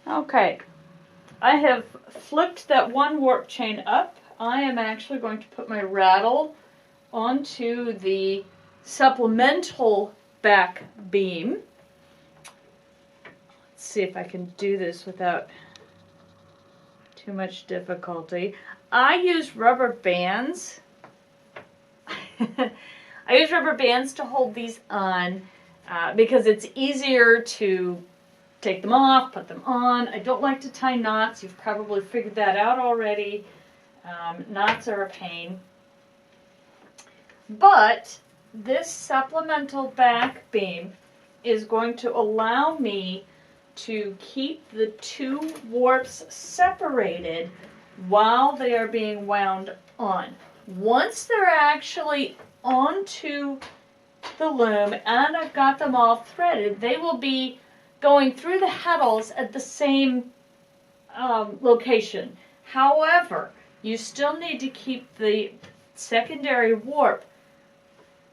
Okay, I have flipped that one warp chain up. I am actually going to put my rattle onto the supplemental back beam. Let's see if I can do this without too much difficulty. I use rubber bands. I use rubber bands to hold these on because it's easier to take them off, put them on. I don't like to tie knots. You've probably figured that out already. Knots are a pain. But this supplemental back beam is going to allow me to keep the two warps separated while they are being wound on. Once they're actually onto the loom and I've got them all threaded, they will be going through the heddles at the same location. However, you still need to keep the secondary warp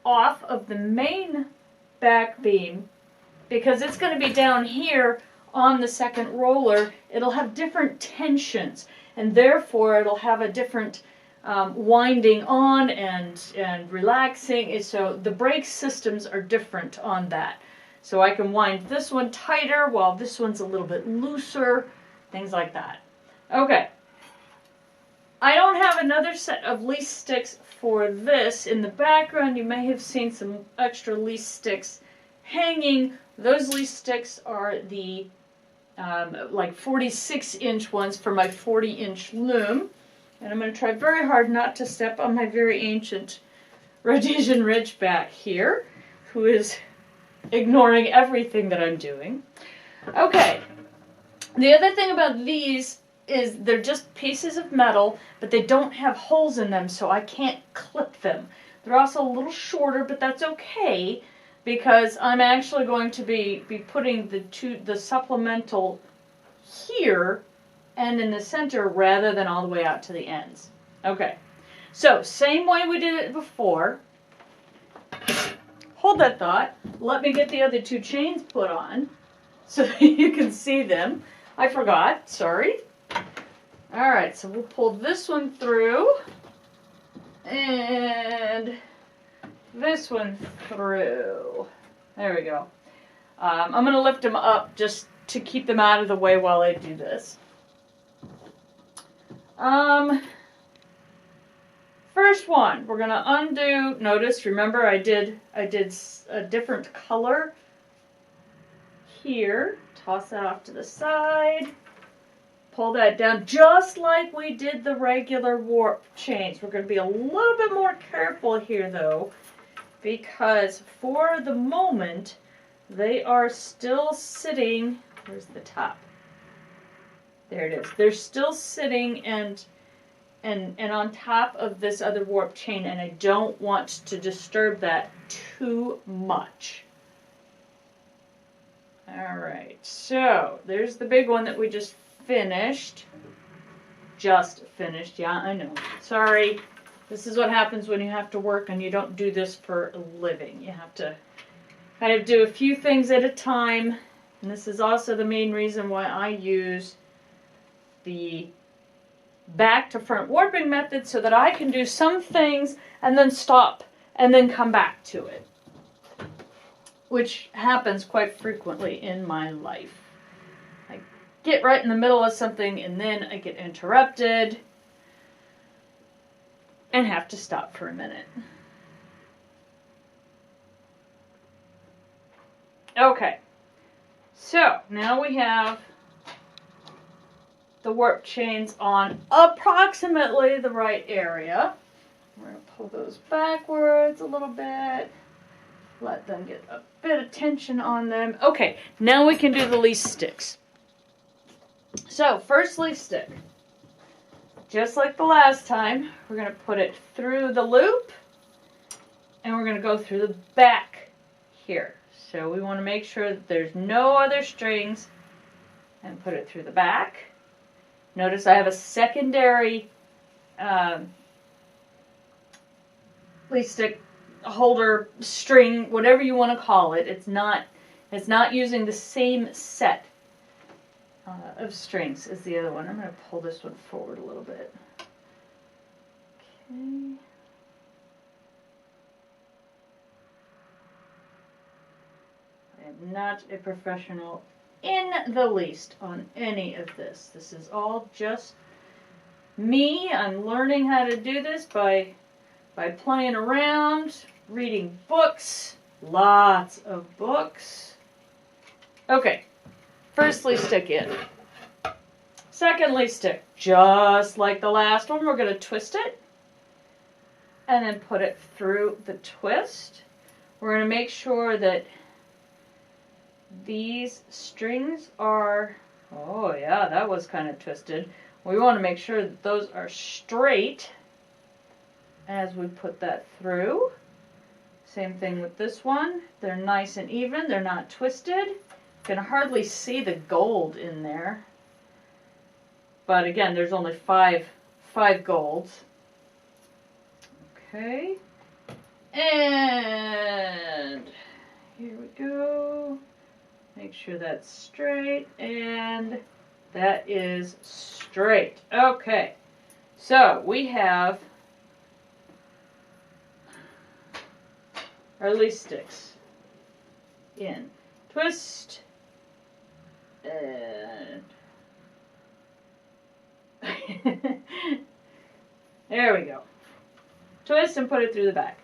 off of the main back beam because it's going to be down here on the second roller. It'll have different tensions and therefore it'll have a different winding on and relaxing. So the brake systems are different on that. So I can wind this one tighter while this one's a little bit looser, things like that. Okay. I don't have another set of lease sticks for this. In the background you may have seen some extra lease sticks hanging. Those lease sticks are the like 46-inch ones for my 40-inch loom. And I'm going to try very hard not to step on my very ancient Rhodesian Ridgeback here, who is ignoring everything that I'm doing. Okay, the other thing about these is they're just pieces of metal, but they don't have holes in them, so I can't clip them. They're also a little shorter, but that's okay, because I'm actually going to be putting the supplemental here and in the center rather than all the way out to the ends. Okay, so same way we did it before. Hold that thought. Let me get the other two chains put on so that you can see them. I forgot, sorry. Alright, so we'll pull this one through and this one through. There we go. I'm going to lift them up just to keep them out of the way while I do this. First one, we're going to undo. Notice, remember I did a different color here. Toss that off to the side. Pull that down just like we did the regular warp chains. We're going to be a little bit more careful here though, because for the moment they are still sitting. Where's the top? There it is. They're still sitting and on top of this other warp chain, and I don't want to disturb that too much. Alright, so there's the big one that we just finished. Just finished, yeah, I know. Sorry. This is what happens when you have to work and you don't do this for a living. You have to kind of do a few things at a time. And this is also the main reason why I use the back to front warping method, so that I can do some things and then stop and then come back to it, which happens quite frequently in my life. I get right in the middle of something and then I get interrupted and have to stop for a minute. Okay, so now we have the warp chains on approximately the right area. We're going to pull those backwards a little bit. Let them get a bit of tension on them. Okay, now we can do the lease sticks. So, first lease stick. Just like the last time, we're going to put it through the loop, and we're going to go through the back here. So we want to make sure that there's no other strings, and put it through the back. Notice I have a secondary lease stick holder, string, whatever you want to call it. It's not using the same set. of strings is the other one. I'm going to pull this one forward a little bit. Okay. I am not a professional in the least on any of this. This is all just me. I'm learning how to do this by playing around, reading books, lots of books. Okay, first lease stick in. Second lease stick, just like the last one, we're going to twist it and then put it through the twist. We're going to make sure that these strings are, oh yeah, that was kind of twisted. We want to make sure that those are straight as we put that through. Same thing with this one. They're nice and even. They're not twisted. You can hardly see the gold in there. But again, there's only five golds. Okay. And here we go. Make sure that's straight. And that is straight. Okay. So we have our lease sticks in. Twist. And there we go. Twist and put it through the back.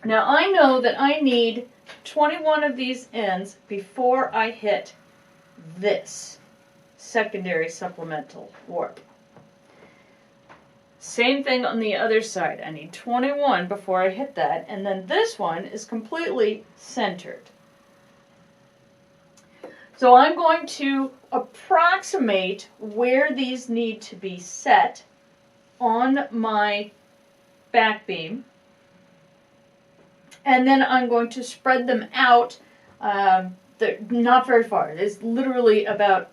Now I know that I need 21 of these ends before I hit this secondary supplemental warp. Same thing on the other side. I need 21 before I hit that, and then this one is completely centered. So I'm going to approximate where these need to be set on my back beam, and then I'm going to spread them out. Not very far. It's literally about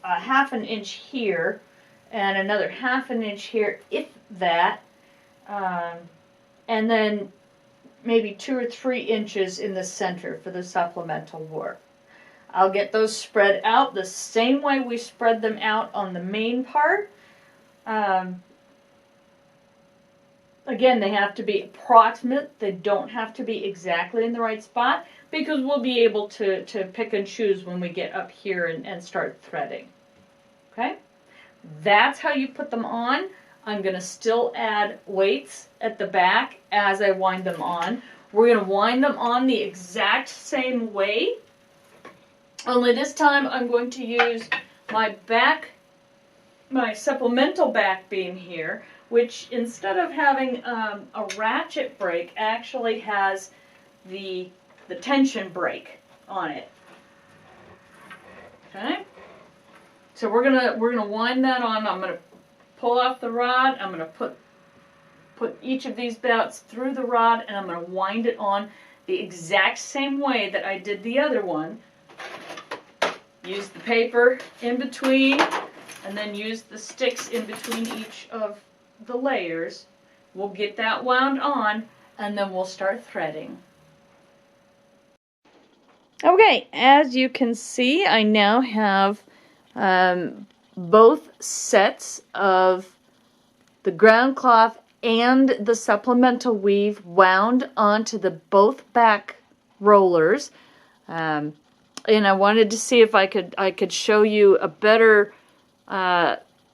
a ½ an inch here and another ½ an inch here, if that, and then maybe 2 or 3 inches in the center for the supplemental warp. I'll get those spread out the same way we spread them out on the main part. Again, they have to be approximate. They don't have to be exactly in the right spot, because we'll be able to pick and choose when we get up here and start threading. Okay? That's how you put them on. I'm going to still add weights at the back as I wind them on. We're going to wind them on the exact same way, only this time I'm going to use my supplemental back beam here, which instead of having a ratchet brake actually has the tension brake on it. Okay? So we're gonna wind that on. I'm gonna pull off the rod. I'm gonna put each of these bouts through the rod, and I'm gonna wind it on the exact same way that I did the other one. Use the paper in between, and then use the sticks in between each of the layers. We'll get that wound on, and then we'll start threading. Okay, as you can see, I now have both sets of the ground cloth and the supplemental weave wound onto the both back rollers. And I wanted to see if I could show you a better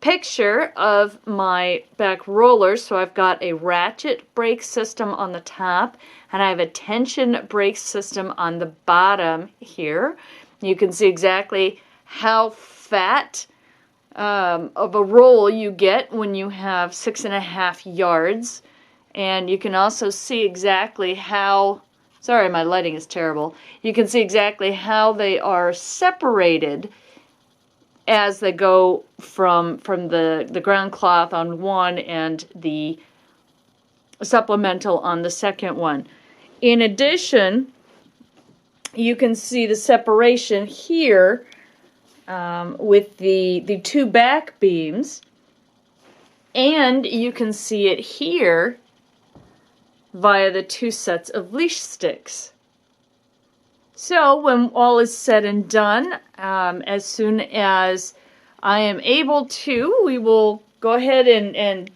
picture of my back rollers. So I've got a ratchet brake system on the top, and I have a tension brake system on the bottom here. You can see exactly how fat of a roll you get when you have 6.5 yards. And you can also see exactly how, sorry, my lighting is terrible. You can see exactly how they are separated as they go from the ground cloth on one and the supplemental on the second one. In addition, you can see the separation here with the two back beams, and you can see it here via the two sets of leash sticks. So when all is said and done, as soon as I am able to, we will go ahead and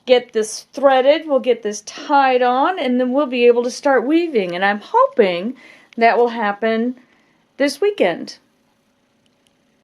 get this threaded, we'll get this tied on, and then we'll be able to start weaving. And I'm hoping that will happen this weekend.